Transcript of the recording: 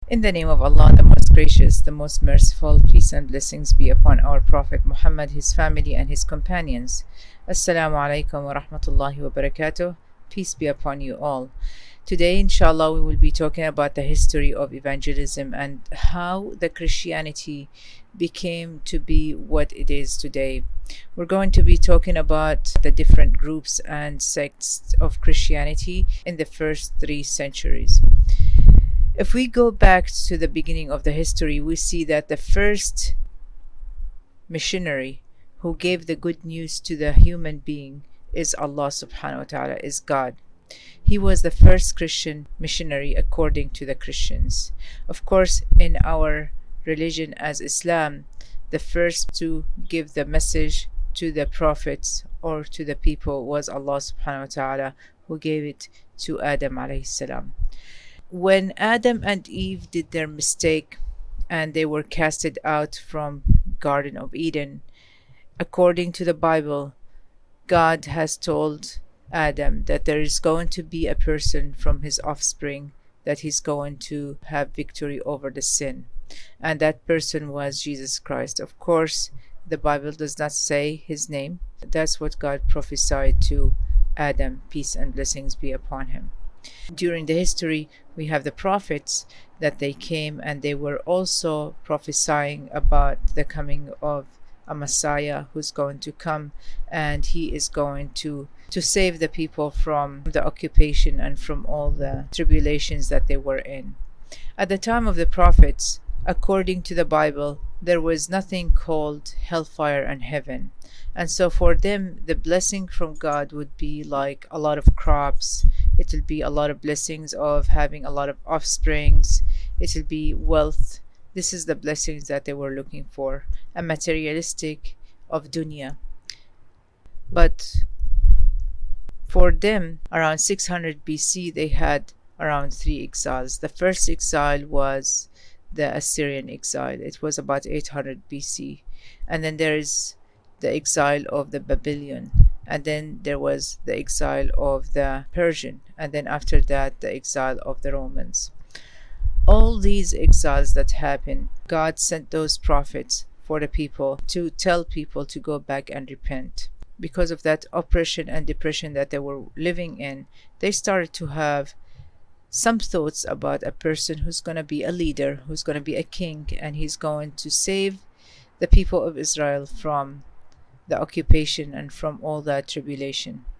In the name of Allah, the most gracious, the most merciful, peace and blessings be upon our Prophet Muhammad, his family and his companions. Assalamu alaikum wa rahmatullahi wa barakatuh. Peace be upon you all. Today, inshallah, we will be talking about the history of evangelism and how the Christianity became to be what it is today. We're going to be talking about the different groups and sects of Christianity in the first 3 centuries. If we go back to the beginning of the history, we see that the first missionary who gave the good news to the human being is Allah subhanahu wa ta'ala, is God. He was the first Christian missionary according to the Christians. Of course, in our religion as Islam, the first to give the message to the prophets or to the people was Allah subhanahu wa ta'ala, who gave it to Adam alayhi salam. When Adam and Eve did their mistake and they were casted out from Garden of Eden, according to the Bible, God has told Adam that there is going to be a person from his offspring that he's going to have victory over the sin. And that person was Jesus Christ. Of course, the Bible does not say his name. That's what God prophesied to Adam, peace and blessings be upon him. During the history, we have the prophets that they came and they were also prophesying about the coming of a Messiah who's going to come, and he is going to save the people from the occupation and from all the tribulations that they were in. At the time of the prophets, according to the Bible, there was nothing called hellfire and heaven. And so for them, the blessing from God would be like a lot of crops. It will be a lot of blessings of having a lot of offsprings. It will be wealth. This is the blessings that they were looking for, a materialistic of dunya. But for them, around 600 BC, they had around 3 exiles. The first exile was the Assyrian exile. It was about 800 BC. And then there is the exile of the Babylon, and then there was the exile of the Persian, and then after that the exile of the Romans. All these exiles that happened, God sent those prophets for the people to tell people to go back and repent. Because of that oppression and depression that they were living in, they started to have some thoughts about a person who's going to be a leader, who's going to be a king, and he's going to save the people of Israel from the occupation and from all that tribulation.